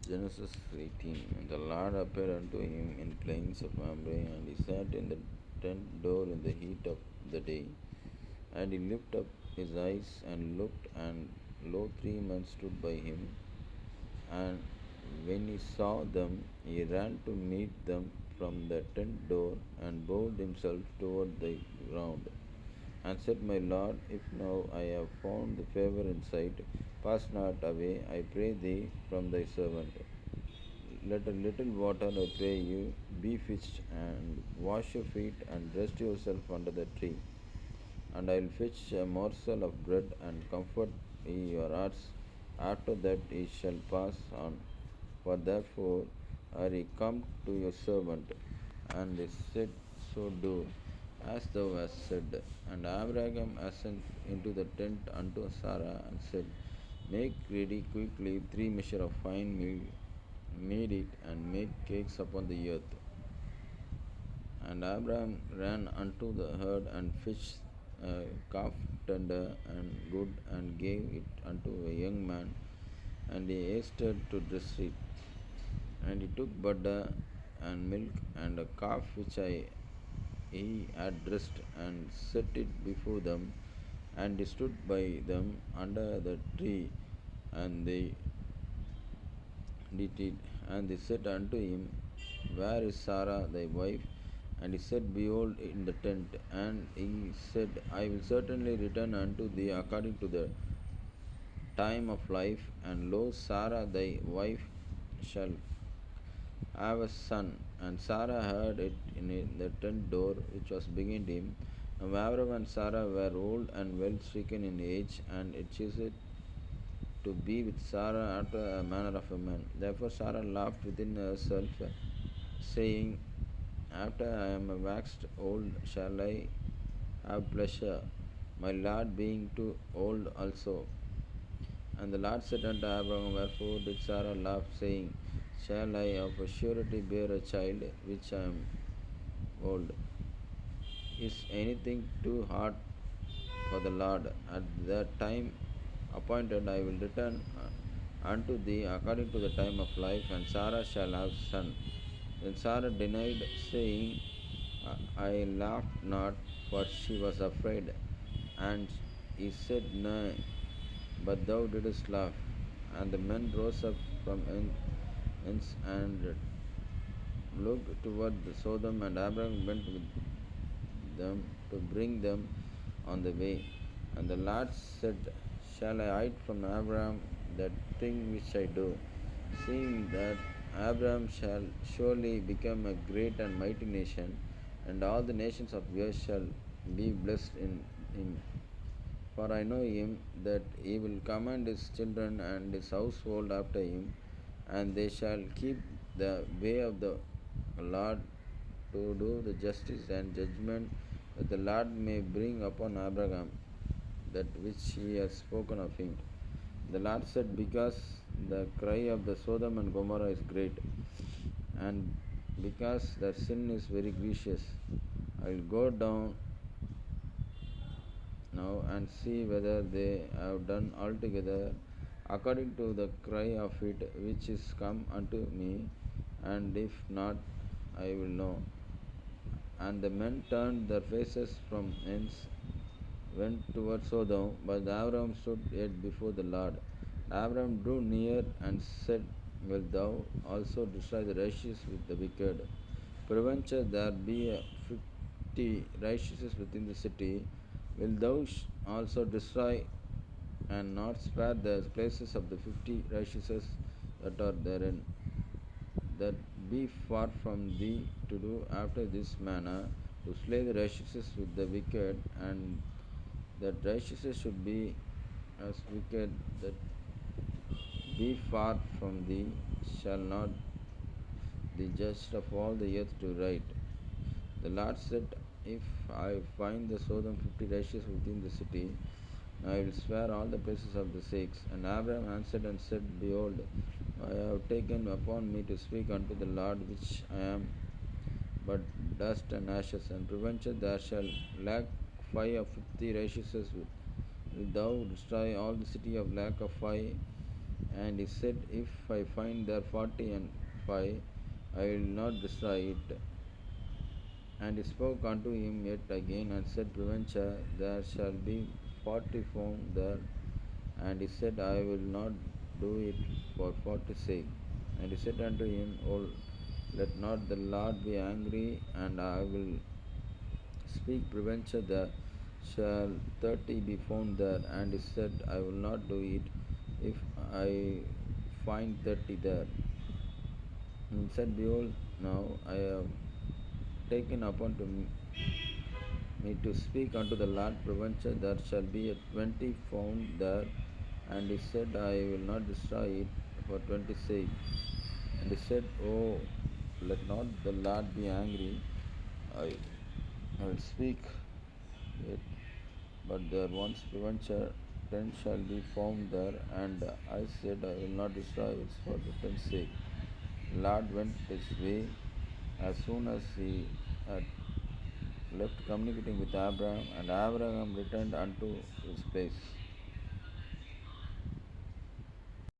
Genesis 18. And the Lord appeared unto him in plains of Mamre, and he sat in the tent door in the heat of the day. And he lifted up his eyes and looked, and lo, 3 men stood by him. And when he saw them, he ran to meet them from the tent door, and bowed himself toward the ground, and said, My Lord, if now I have found the favor in sight, pass not away, I pray thee, from thy servant. Let a little water, I pray you, be fetched, and wash your feet, and rest yourself under the tree. And I will fetch a morsel of bread, and comfort ye your hearts. After that ye shall pass on. For therefore are ye come to your servant. And they said, So do, as thou hast said. And Abraham ascended into the tent unto Sarah, and said, Make ready quickly 3 measures of fine meal, knead it, and make cakes upon the earth. And Abraham ran unto the herd, and fetched a calf tender and good, and gave it unto a young man, and he hasted to dress it. And he took butter and milk and a calf which he had dressed, and set it before them, and he stood by them under the tree, and they did it. And they said unto him, Where is Sarah thy wife? And he said, Behold, in the tent. And he said, I will certainly return unto thee according to the time of life, and lo, Sarah thy wife shall have a son. And Sarah heard it in the tent door which was behind him. Now Abraham and Sarah were old and well stricken in age, and it ceased to be with Sarah after a manner of a man. Therefore Sarah laughed within herself, saying, After I am waxed old, shall I have pleasure, my Lord being too old also? And the Lord said unto Abraham, Wherefore did Sarah laugh, saying, Shall I of a surety bear a child, which I am old? Is anything too hard for the Lord? At the time appointed I will return unto thee according to the time of life, and Sarah shall have son. Then Sarah denied, saying, I laughed not, for she was afraid. And he said, Nay, but thou didst laugh. And the men rose up from hence and looked toward the Sodom, and Abraham went with them to bring them on the way. And the Lord said, Shall I hide from Abraham that thing which I do, seeing that Abraham shall surely become a great and mighty nation, and all the nations of the earth shall be blessed in him. For I know him, that he will command his children and his household after him, and they shall keep the way of the Lord, to do the justice and judgment, that the Lord may bring upon Abraham that which he has spoken of him. The Lord said, Because the cry of the Sodom and Gomorrah is great, and because their sin is very grievous, I will go down now and see whether they have done altogether according to the cry of it which is come unto me, and if not, I will know. And the men turned their faces from hence, went toward Sodom, but Abraham stood yet before the Lord. Abraham drew near and said, Wilt thou also destroy the righteous with the wicked? Peradventure there be 50 righteous within the city. Wilt thou also destroy and not spare the places of the 50 righteous that are therein? That be far from thee to do after this manner, to slay the righteous with the wicked, and that righteous should be as wicked. That be far from thee. Shall not the judge of all the earth do right? The Lord said, If I find the Sodom 50 righteous within the city, I will swear all the places of the sakes. And Abraham answered and said, Behold, I have taken upon me to speak unto the Lord, which I am but dust and ashes, and peradventure there shall lack 5 of 50 righteous. Wilt thou destroy all the city of lack of 5? And he said, If I find there 40 and 5, I will not destroy it. And he spoke unto him yet again and said, Peradventure there shall be 40 found there. And he said, I will not do it for 40's sake. And he said unto him, Oh, let not the Lord be angry, and I will speak peradventure there shall 30 be found there. And he said, I will not do it if I find 30 there. And he said, Behold, now I have taken upon to me to speak unto the Lord, peradventure there shall be a 20 found there. And he said, I will not destroy it for 20's sake. And he said, Oh, let not the Lord be angry, I, I will speak it, but there once peradventure 10 shall be found there. And I said, I will not destroy it for the 10's sake. Lord went his way as soon as he had left communicating with Abraham, and Abraham returned unto his place.